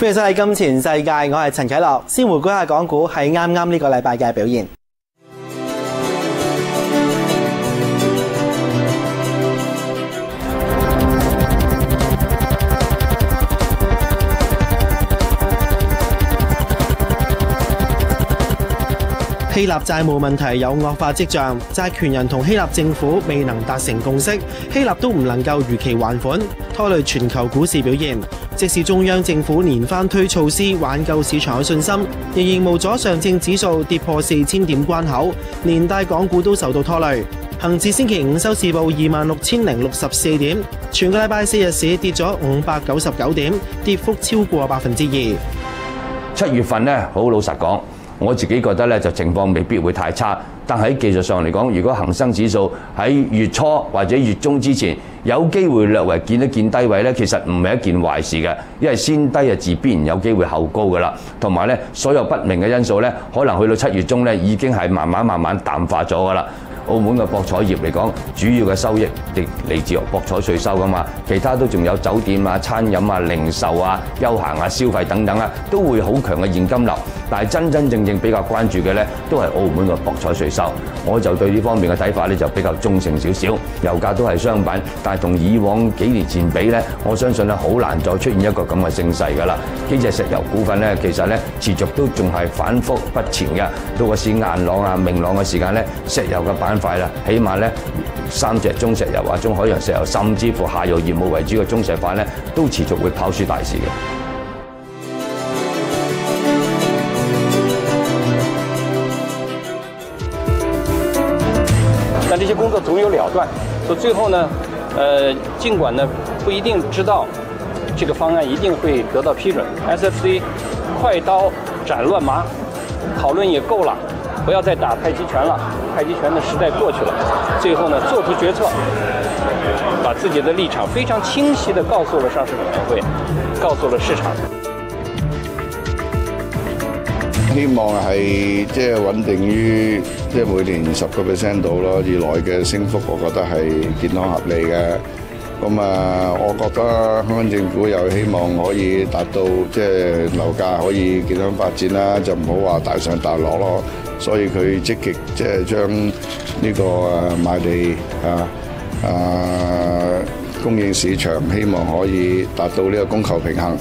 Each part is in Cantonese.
歡迎收睇《金錢世界》，我係陳啟樂。先回顧下港股喺啱啱呢個禮拜嘅表現。希臘債務問題有惡化跡象，債權人同希臘政府未能達成共識，希臘都唔能夠如期還款，拖累全球股市表現。即使中央政府連番推措施挽救市場嘅信心，仍然無阻上證指數跌破4000點關口，連帶港股都受到拖累。恒指星期五收市報26,064點，全個禮拜4日市跌咗599點，跌幅超過2%。7月份呢，好老實講，我自己覺得咧就情況未必會太差，但喺技術上嚟講，如果恒生指數喺月初或者月中之前有機會略為見一見低位咧，其實唔係一件壞事嘅，因為先低嘅字必然有機會後高噶啦。同埋咧，所有不明嘅因素咧，可能去到7月中咧已經係慢慢淡化咗噶啦。澳門嘅博彩業嚟講，主要嘅收益亦嚟自博彩稅收噶嘛，其他都仲有酒店啊、餐飲啊、零售啊、休閒啊、消費等等啊，都會好強嘅現金流。但係真正比較關注嘅咧，都係澳門嘅博彩稅收。我就對呢方面嘅睇法咧，就比較中性少少。油價都係商品，但係同以往幾年前比咧，我相信咧好難再出現一個咁嘅盛世㗎啦。幾隻石油股份咧，其實咧持續都仲係反覆不前嘅。到個市硬朗啊、明朗嘅時間咧，石油嘅板塊啦，起碼咧3隻中石油啊、中海洋石油，甚至乎下游業務為主嘅中石化咧，都持續會跑輸大市嘅。但这些工作总有了断，所以最后呢，尽管呢不一定知道这个方案一定会得到批准 ，SFC 快刀斩乱麻，讨论也够了，不要再打太极拳了，太极拳的时代过去了。最后呢，做出决策，把自己的立场非常清晰地告诉了上市委员会，告訴了市場。希望係即係穩定於即係每年10% 到咯，以內嘅升幅，我覺得係健康合理嘅。咁啊，我覺得香港政府又希望可以達到即係樓價可以健康發展啦，就唔好話大上大落咯。所以佢積極即係將呢個賣地供應市場，希望可以達到呢個供求平衡。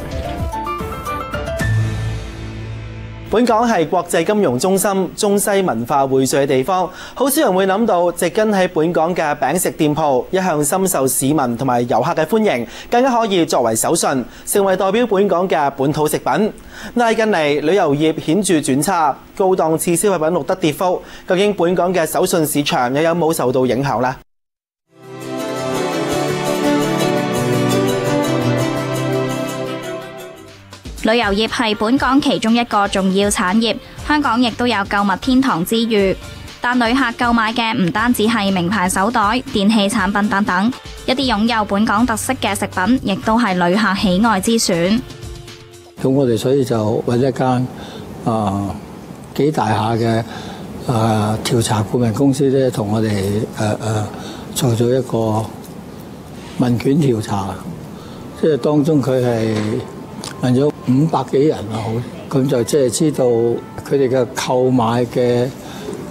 本港係國際金融中心、中西文化匯聚嘅地方，好少人會諗到植根喺本港嘅餅食店鋪一向深受市民同埋遊客嘅歡迎，更加可以作為手信，成為代表本港嘅本土食品。但係近嚟旅遊業顯著轉差，高檔次消費品錄得跌幅，究竟本港嘅手信市場又有冇受到影響呢？旅遊業係本港其中一個重要產業，香港亦都有購物天堂之譽。但旅客購買嘅唔單止係名牌手袋、電器產品等等，一啲擁有本港特色嘅食品，亦都係旅客喜愛之選。咁我哋所以就揾一間幾大下嘅調查顧問公司咧，同我哋做咗一個問卷調查，即係當中佢係問咗500幾人啊，好，咁就即係知道佢哋嘅購買嘅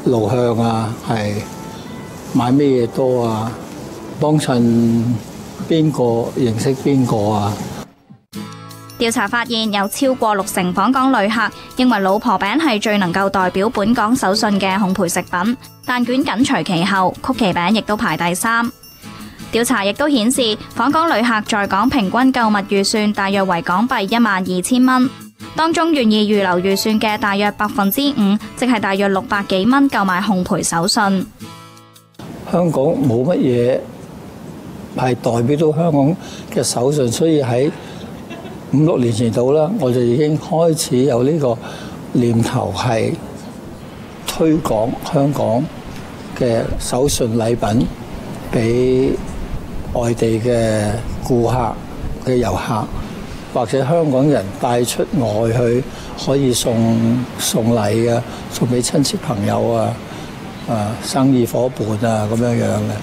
路向啊，係買咩嘢多啊，幫襯邊個認識邊個啊。調查發現有超過60%訪港旅客認為老婆餅係最能夠代表本港手信嘅烘焙食品，蛋卷緊隨其後，曲奇餅亦都排第3。調查亦都顯示，訪港旅客在港平均購物預算大約為港幣12000蚊，當中願意預留預算嘅大約5%，即係大約600幾蚊購買烘焙手信。香港冇乜嘢係代表到香港嘅手信，所以喺5-6年前度啦，我就已經開始有呢個念頭係推廣香港嘅手信禮品俾外地嘅顧客嘅遊客，或者香港人帶出外去，可以送禮啊，送俾親戚朋友啊，生意夥伴啊咁樣樣嘅。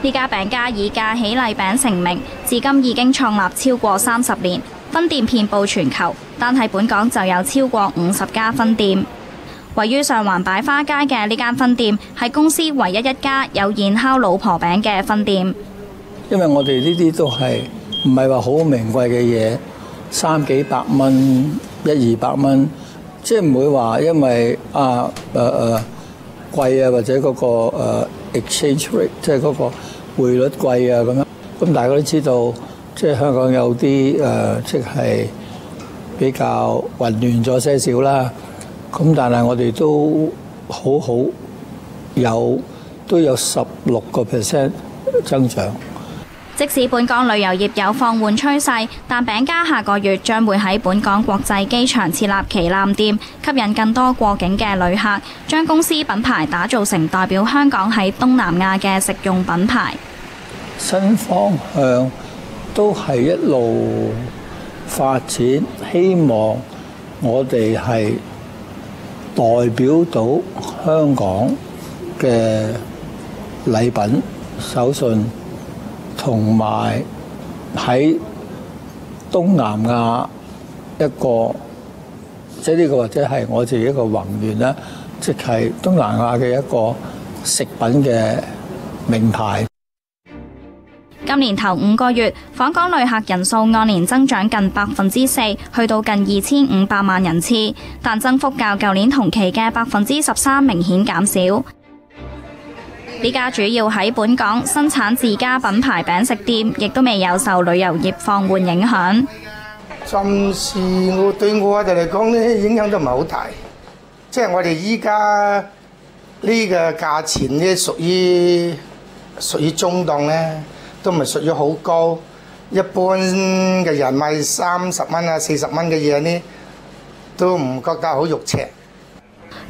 呢家餅家以嫁喜禮餅成名，至今已經創立超過30年。分店遍佈全球，單係本港就有超過50家分店。位於上環擺花街嘅呢間分店係公司唯一一家有現烤老婆餅嘅分店。因為我哋呢啲都係唔係話好名貴嘅嘢，300幾百蚊、100-200蚊，即係唔會話因為貴啊或者嗰個exchange rate 即係嗰個匯率貴啊咁樣。咁大家都知道，即係香港有啲即係比較混亂咗些少啦。咁但係我哋都好都有16% 增長。即使本港旅遊業有放緩趨勢，但餅家下個月將會喺本港國際機場設立旗艦店，吸引更多過境嘅旅客，將公司品牌打造成代表香港喺東南亞嘅食用品牌。新方向都係一路發展，希望我哋係代表到香港嘅禮品、手信，同埋喺東南亞一個，即係呢個或者係我自己一個宏願啦，即係東南亞嘅一個食品嘅名牌。今年頭5個月，訪港旅客人數按年增長近4%，去到近2500萬人次，但增幅較舊年同期嘅13%明顯減少。呢家主要喺本港生產自家品牌餅食店，亦都未有受旅遊業放緩影響。暫時對我哋嚟講咧，影響都唔係好大。即係我哋依家呢個價錢咧，屬於中檔咧，都唔係屬於好高。一般嘅人買30蚊啊、40蚊嘅嘢呢，都唔覺得好肉赤。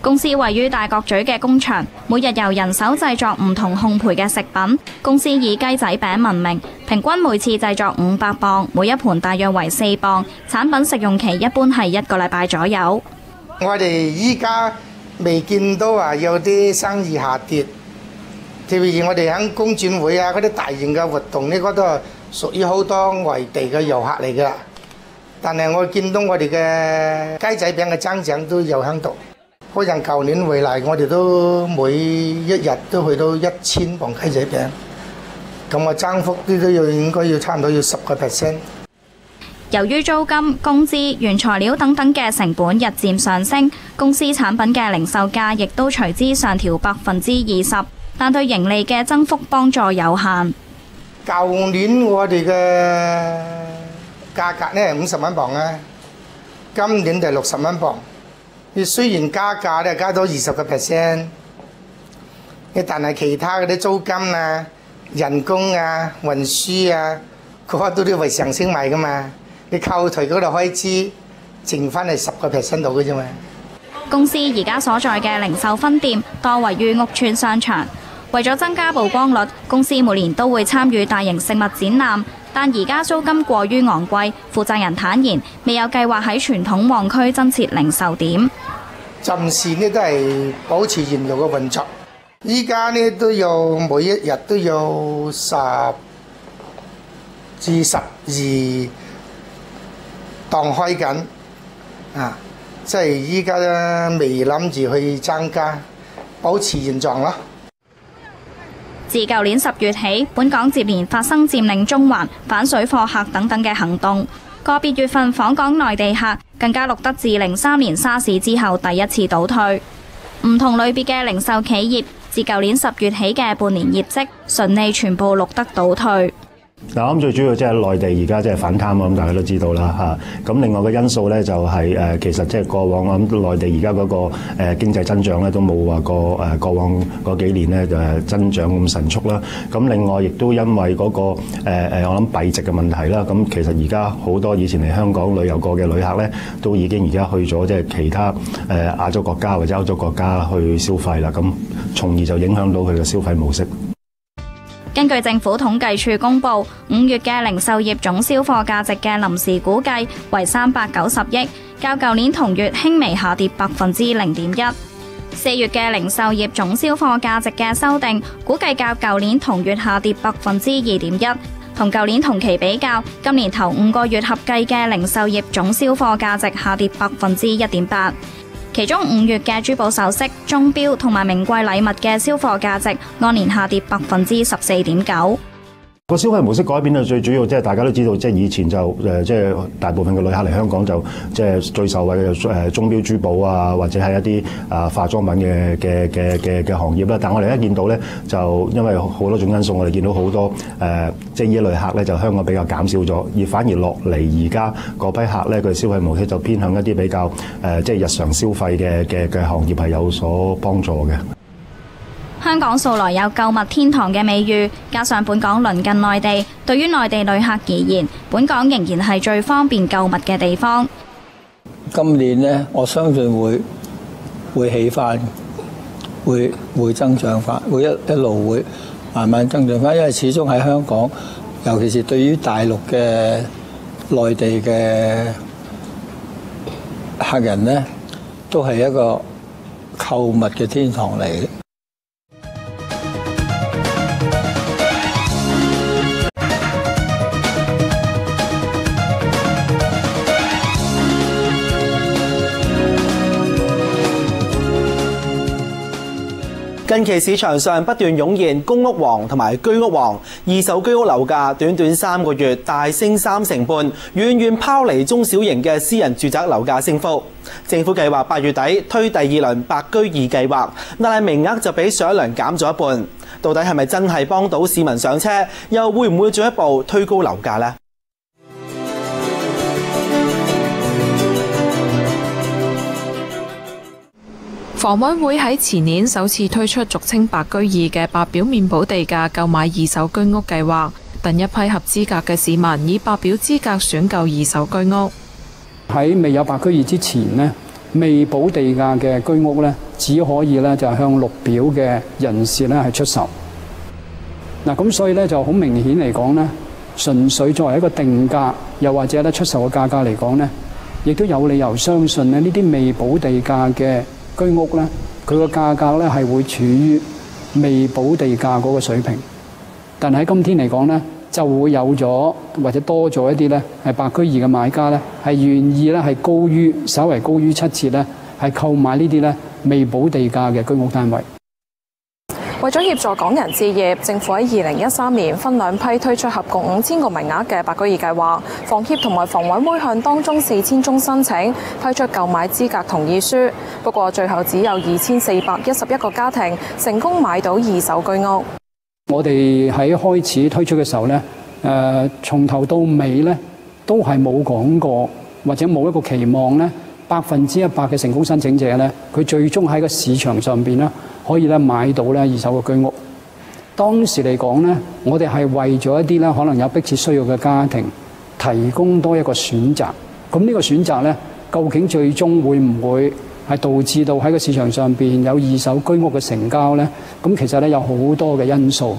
公司位於大角咀嘅工場，每日由人手製作唔同烘焙嘅食品。公司以雞仔餅聞名，平均每次製作500磅，每一盤大約為4磅。產品食用期一般係1個禮拜左右。我哋依家未見到話有啲生意下跌，特別是我哋喺工展會啊嗰啲大型嘅活動呢，嗰都係屬於好多外地嘅遊客嚟㗎。但係我見到我哋嘅雞仔餅嘅增長都有喺度。好似舊年回嚟，我哋都每一日都去到1000磅雞仔餅，咁個增幅都應該要差唔多要10%。由於租金、工資、原材料等等嘅成本日漸上升，公司產品嘅零售價亦都隨之上調20%，但對盈利嘅增幅幫助有限。舊年我哋嘅價格呢係50蚊磅啊，今年就60蚊磅。你雖然加價咧加咗20%，但係其他嗰啲租金啊、人工啊、運輸啊，嗰都要為上升埋噶嘛。你扣除嗰度開支，剩翻係10%度嘅啫嘛。公司而家所在嘅零售分店多位於屋邨商場，為咗增加曝光率，公司每年都會參與大型食物展覽。但而家租金過於昂貴，負責人坦言未有計劃喺傳統旺區增設零售點。暫時呢都係保持現有嘅運作。依家呢都有每一日都有10至12檔開緊，即係依家未諗住去增加，保持現狀咯。自舊年10月起，本港接連發生佔領中環、反水貨客等等嘅行動，個別月份訪港內地客更加錄得自03年沙士之後第一次倒退。唔同類別嘅零售企業自舊年10月起嘅半年業績順利全部錄得倒退。嗱，我諗最主要即係內地而家即係反貪啊，咁大家都知道啦嚇。咁另外嘅因素咧就係其實即係過往我諗內地而家嗰個經濟增長咧都冇話過往嗰幾年咧增長咁神速啦。咁另外亦都因為嗰個我諗幣值嘅問題啦。咁其實而家好多以前嚟香港旅遊過嘅旅客咧，都已經而家去咗即係其他亞洲國家或者歐洲國家去消費啦。咁從而就影響到佢嘅消費模式。根據政府統計處公佈，5月嘅零售業總銷貨價值嘅臨時估計為390億，較舊年同月輕微下跌0.1%。4月嘅零售業總銷貨價值嘅修訂估計較舊年同月下跌2.1%，同舊年同期比較，今年頭5個月合計嘅零售業總銷貨價值下跌1.8%，其中5月嘅珠寶首飾、鐘錶同埋名貴禮物嘅銷貨價值按年下跌14.9%。個消費模式改變啊，最主要即係大家都知道，即係以前就即係大部分嘅旅客嚟香港就即係最受惠嘅鐘錶珠寶啊，或者係一啲化妝品嘅行業啦。但我哋一見到咧，就因為好多種因素，我哋見到好多即係呢一類客咧，就香港比較減少咗，而反而落嚟而家嗰批客咧，佢消費模式就偏向一啲比較即係日常消費嘅行業係有所幫助嘅。香港素來有購物天堂嘅美譽，加上本港鄰近內地，對於內地旅客而言，本港仍然係最方便購物嘅地方。今年呢，我相信會起翻，會增長翻，會一路會慢慢增長翻，因為始終喺香港，尤其是對於大陸嘅內地嘅客人呢，都係一個購物嘅天堂嚟嘅。近期市場上不斷湧現公屋王同埋居屋王，二手居屋樓價短短3個月大升3成半，遠遠拋離中小型嘅私人住宅樓價升幅。政府計劃8月底推第2輪白居二計劃，但係名額就比上一輪減咗一半。到底係咪真係幫到市民上車？又會唔會進一步推高樓價呢？房委會喺前年首次推出俗稱白居二嘅白表免補地價購買二手居屋計劃，等一批合資格嘅市民以白表資格選購二手居屋。喺未有白居二之前呢，未補地價嘅居屋呢，只可以呢就向綠表嘅人士呢係出售。嗱，咁所以呢就好明顯嚟講呢，純粹作為一個定價，又或者咧出售嘅價格嚟講呢，亦都有理由相信呢啲未補地價嘅居屋咧，佢個價格咧係會處於未補地價嗰個水平，但喺今天嚟講咧，就會有咗或者多咗一啲咧係白居二嘅買家咧，係願意咧係稍為高於7折咧，係購買呢啲咧未補地價嘅居屋單位。為咗協助港人置業，政府喺2013年分2批推出合共5000個名額嘅白居二計劃。房協同埋房委會向當中4000宗申請批出購買資格同意書，不過最後只有2411個家庭成功買到二手居屋。我哋喺開始推出嘅時候呢，從頭到尾呢都係冇講過或者冇一個期望呢100%嘅成功申請者呢，佢最終喺個市場上邊呢可以咧買到咧二手嘅居屋。當時嚟講呢，我哋係為咗一啲咧可能有迫切需要嘅家庭提供多一個選擇。咁呢個選擇呢，究竟最終會唔會係導致到喺個市場上邊有二手居屋嘅成交呢？咁其實咧有好多嘅因素。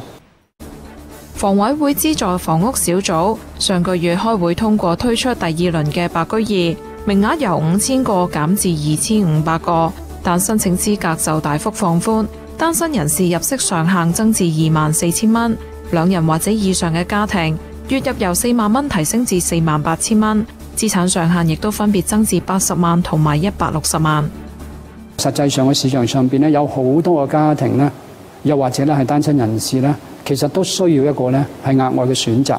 房委會資助房屋小組上個月開會通過推出第2輪嘅白居二，名額由5000個減至2500個。但申請資格就大幅放寬，單身人士入息上限增至24000蚊，2人或者以上嘅家庭月入由4萬蚊提升至48000蚊，資產上限亦都分別增至80萬同埋160萬。實際上嘅市場上邊咧，有好多個家庭咧，又或者咧係單身人士咧，其實都需要一個咧係額外嘅選擇。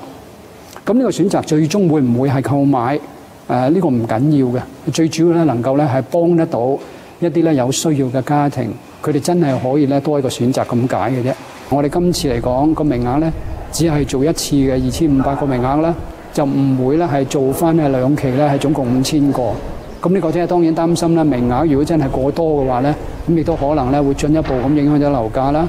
咁呢個選擇最終會唔會係購買？呢個唔緊要嘅，最主要咧能夠咧係幫得到一啲咧有需要嘅家庭，佢哋真係可以咧多一個選擇咁解嘅啫。我哋今次嚟講個名額咧，只係做一次嘅2500個名額啦，就唔會咧係做翻咧2期咧係總共5000個。咁呢個即係當然擔心啦，名額如果真係過多嘅話咧，咁亦都可能咧會進一步咁影響咗樓價啦。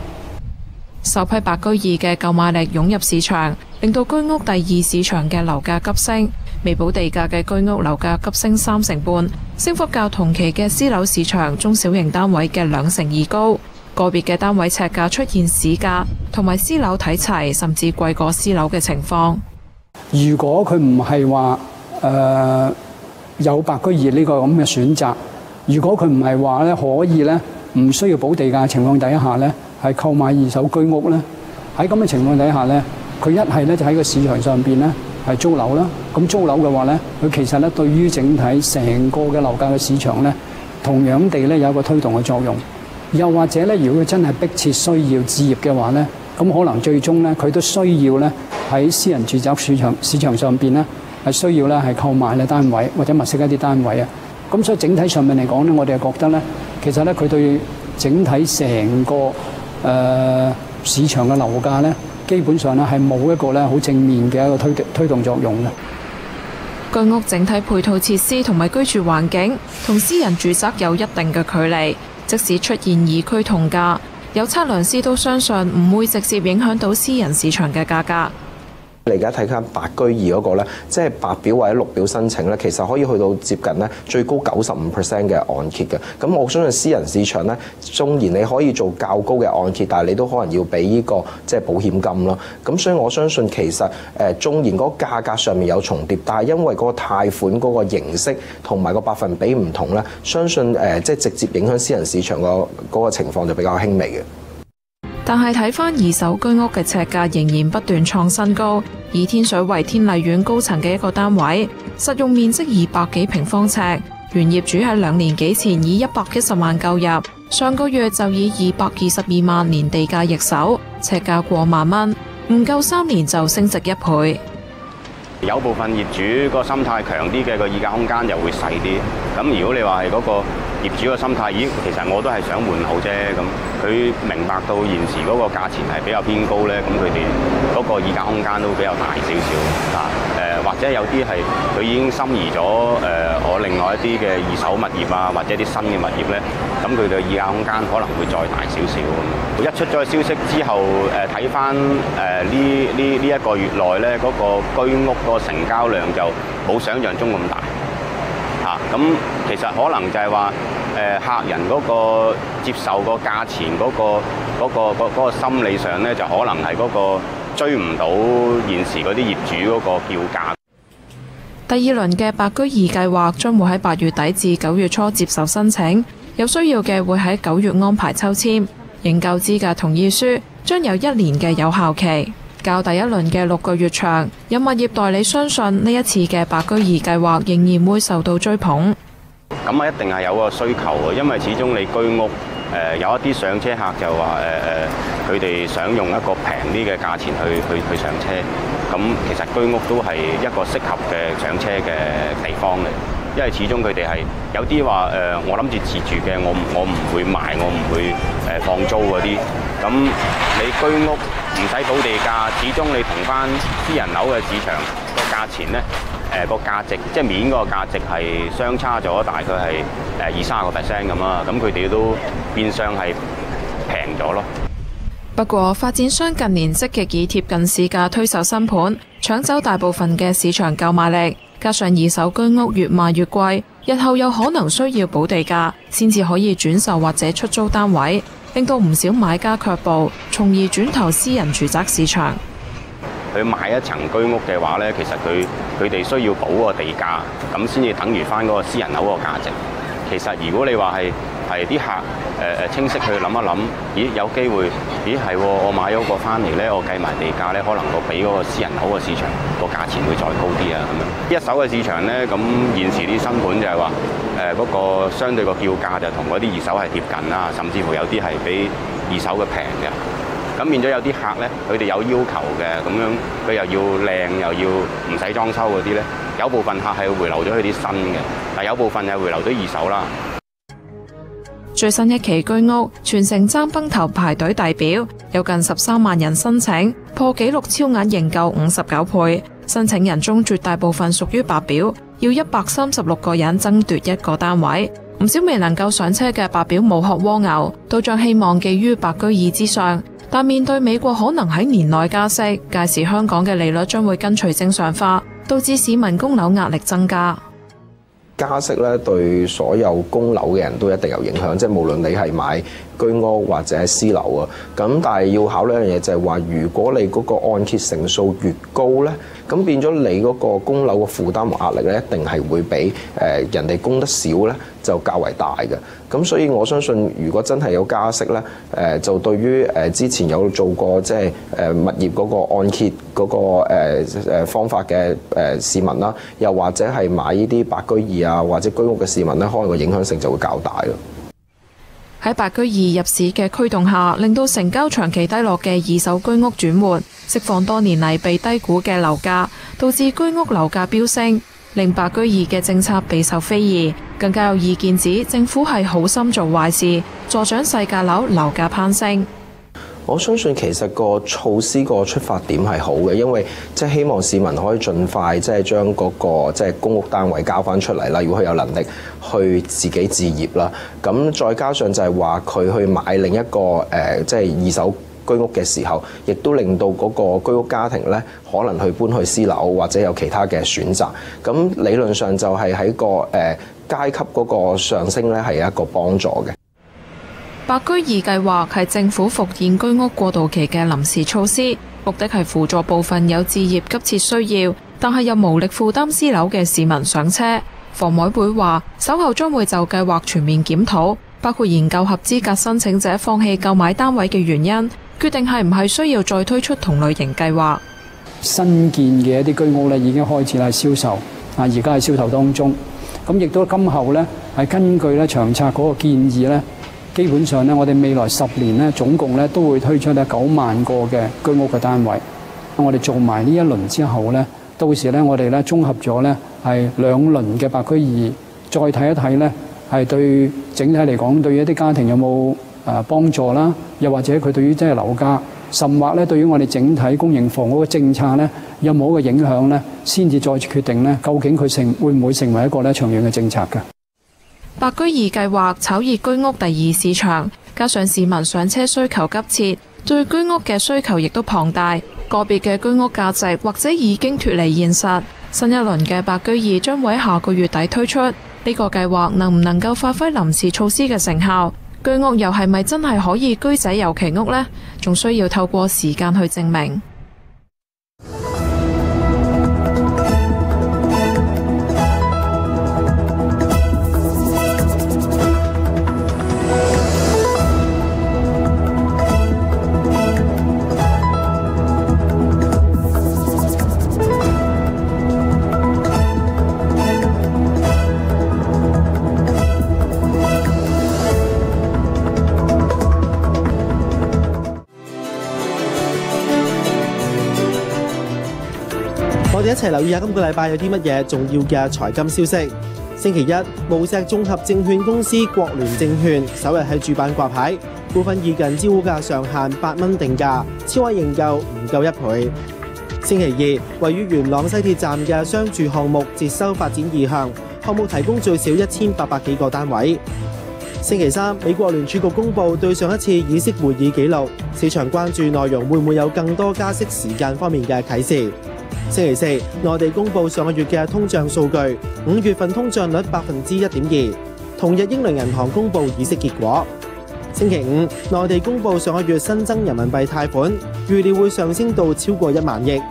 首批白居二嘅購買力湧入市場，令到居屋第2市場嘅樓價急升。未補地價嘅居屋樓價急升3成半，升幅較同期嘅私樓市場中小型單位嘅2成2高。個別嘅單位尺價出現市價同埋私樓睇齊，甚至貴過私樓嘅情況。如果佢唔係話有白居二呢個咁嘅選擇，如果佢唔係話咧可以咧唔需要補地價嘅情況底下咧，係購買二手居屋咧，喺咁嘅情況底下咧，佢一係咧就喺個市場上邊咧係租樓啦。咁租樓嘅話咧，佢其實咧對於整體成個嘅樓價嘅市場咧，同樣地咧有一個推動嘅作用。又或者咧，如果佢真係迫切需要置業嘅話咧，咁可能最終咧佢都需要咧喺私人住宅市場上邊咧係需要咧係購買咧單位或者物色一啲單位啊。咁所以整體上面嚟講咧，我哋係覺得咧，其實咧佢對整體成個市場嘅樓價咧，基本上咧係冇一個咧好正面嘅一個推動作用嘅。居屋整體配套設施同埋居住環境同私人住宅有一定嘅距離，即使出現異區同價，有測量師都相信唔會直接影響到私人市場嘅價格。你而家睇緊白居二嗰個咧，即係白表或者綠表申請咧，其實可以去到接近咧最高95%嘅按揭嘅。咁我相信私人市場咧，縱然你可以做較高嘅按揭，但係你都可能要俾呢個即係保險金咯。咁所以我相信其實縱然嗰個價格上面有重疊，但係因為嗰個貸款嗰個形式同埋個百分比唔同咧，相信即係直接影響私人市場嗰個情況就比較輕微嘅。但係睇返二手居屋嘅尺價仍然不斷創新高，以天水圍天麗苑高層嘅一個單位，實用面積200幾平方尺，原業主喺2年幾前以110萬購入，上個月就以222萬年地價易手，尺價過萬蚊，唔夠3年就升值1倍。有部分業主個心態強啲嘅，個議價空間又會細啲。咁如果你話係嗰個業主個心態，咦，其實我都係想換樓啫。咁佢明白到現時嗰個價錢係比較偏高咧，咁佢哋嗰個議價空間都比較大少少啊。或者有啲係佢已經心儀咗我另外一啲嘅二手物業啊，或者啲新嘅物業咧，咁佢哋嘅議價空間可能會再大少少。一出咗消息之後，睇翻呢一個月內咧，嗰個居屋個成交量就冇想像中咁大嚇。咁其實可能就係話客人嗰個接受個價錢嗰個心理上咧，就可能係嗰個追唔到現時嗰啲業主嗰個叫價。第二輪嘅白居二計劃將會喺8月底至9月初接受申請，有需要嘅會喺9月安排抽籤，認購資格同意書將有1年嘅有效期，較第一輪嘅6個月長。有物業代理相信呢一次嘅白居二計劃仍然會受到追捧。咁啊，一定係有個需求嘅，因為始終你居屋有一啲上車客就話佢哋想用一個平啲嘅價錢去上車。咁其實居屋都係一個適合嘅上車嘅地方嚟，因為始終佢哋係有啲話我諗住自住嘅，我唔會賣，我唔會放租嗰啲。咁你居屋唔使補地價，始終你同翻私人樓嘅市場個價錢咧，個價值即係面嗰個價值係相差咗大概係20-30% 咁啊，咁佢哋都變相係平咗咯。不過，發展商近年積極以貼近市價推售新盤，搶走大部分嘅市場購買力。加上二手居屋越賣越貴，日後有可能需要補地價，先至可以轉售或者出租單位，令到唔少買家卻步，從而轉投私人住宅市場。佢買一層居屋嘅話呢，其實佢哋需要補個地價，咁先至等於翻嗰個私人樓個價值。其實如果你話係啲客清晰去諗一諗，咦有機會，咦係我買咗個翻嚟呢，我計埋地價呢，可能我比嗰個私人樓個市場個價錢會再高啲啊咁樣。一手嘅市場呢，咁現時啲新盤就係話嗰個相對個叫價就同嗰啲二手係貼近啦，甚至乎有啲係比二手嘅平嘅。咁變咗有啲客呢，佢哋有要求嘅，咁樣佢又要靚又要唔使裝修嗰啲呢，有部分客係回流咗去啲新嘅，但有部分係回流咗二手啦。最新一期居屋全城爭崩頭排隊遞表，有近13萬人申請，破紀錄超額認購59倍。申請人中絕大部分屬於白表，要136個人爭奪一個單位。唔少未能夠上車嘅白表冇殼蝸牛，都將希望寄於白居二之上。但面對美國可能喺年內加息，屆時香港嘅利率將會跟隨正常化，導致市民供樓壓力增加。加息咧對所有供樓嘅人都一定有影響，即係無論你係買居屋或者係私樓啊。咁但係要考慮一樣嘢就係話，如果你嗰個按揭成數越高咧，咁變咗你嗰個供樓嘅負擔和壓力咧，一定係會比人哋供得少咧就較為大嘅。咁所以我相信，如果真係有加息咧，就對於之前有做過即係物業嗰個按揭嗰個方法嘅市民啦，又或者係買呢啲白居二啊或者居屋嘅市民咧，可能個影響性就會較大咯。喺白居二入市嘅驅動下，令到成交長期低落嘅二手居屋轉換，釋放多年嚟被低估嘅樓價，導致居屋樓價飆升，令白居二嘅政策備受非議。更加有意見指政府係好心做壞事，助長細價樓樓價攀升。我相信其實個措施個出發點係好嘅，因為即係希望市民可以盡快即係將嗰個即係公屋單位交翻出嚟啦。如果佢有能力去自己置業啦，咁再加上就係話佢去買另一個即係二手居屋嘅時候，亦都令到嗰個居屋家庭咧可能去搬去私樓或者有其他嘅選擇。咁理論上就係喺個階級嗰個上升咧係有一個幫助嘅。白居二計劃係政府復現居屋過渡期嘅臨時措施，目的係輔助部分有置業急切需要，但係又無力負擔私樓嘅市民上車。房委會話，稍後將會就計劃全面檢討，包括研究合資格申請者放棄購買單位嘅原因，決定係唔係需要再推出同類型計劃。新建嘅一啲居屋咧已經開始係銷售，而家係銷售當中。咁亦都今後咧係根據咧長策嗰個建議咧。基本上咧，我哋未來10年咧，總共咧都會推出咧9萬個嘅居屋嘅單位。我哋做埋呢一輪之後咧，到時咧我哋咧綜合咗咧係2輪嘅白居二，再睇一睇咧係對整體嚟講對於一啲家庭有冇幫助啦，又或者佢對於即係樓價，甚或咧對於我哋整體公營房屋嘅政策咧有冇一個影響咧，先至再決定咧究竟佢會唔會成為一個咧長遠嘅政策嘅。白居二計劃炒熱居屋第二市場，加上市民上車需求急切，對居屋嘅需求亦都龐大，個別嘅居屋價值或者已經脫離現實。新一輪嘅白居二將會喺下個月底推出，呢個計劃能唔能夠發揮臨時措施嘅成效？居屋又係咪真係可以居者有其屋呢？仲需要透過時間去證明。我哋一齊留意下今個禮拜有啲乜嘢重要嘅財金消息。星期一，無錫綜合證券公司國聯證券首日喺主板掛牌，股份以近招股價上限8蚊定價，超額認購唔夠1倍。星期二，位於元朗西鐵站嘅商住項目接收發展意向，項目提供最少1800幾個單位。星期三，美國聯儲局公布對上一次議息會議記錄，市場關注內容會唔會有更多加息時間方面嘅啟示。星期四，內地公布上個月嘅通脹數據，5月份通脹率1.2%。同日，英倫銀行公布議息結果。星期五，內地公布上個月新增人民幣貸款，預料會上升到超過1萬億。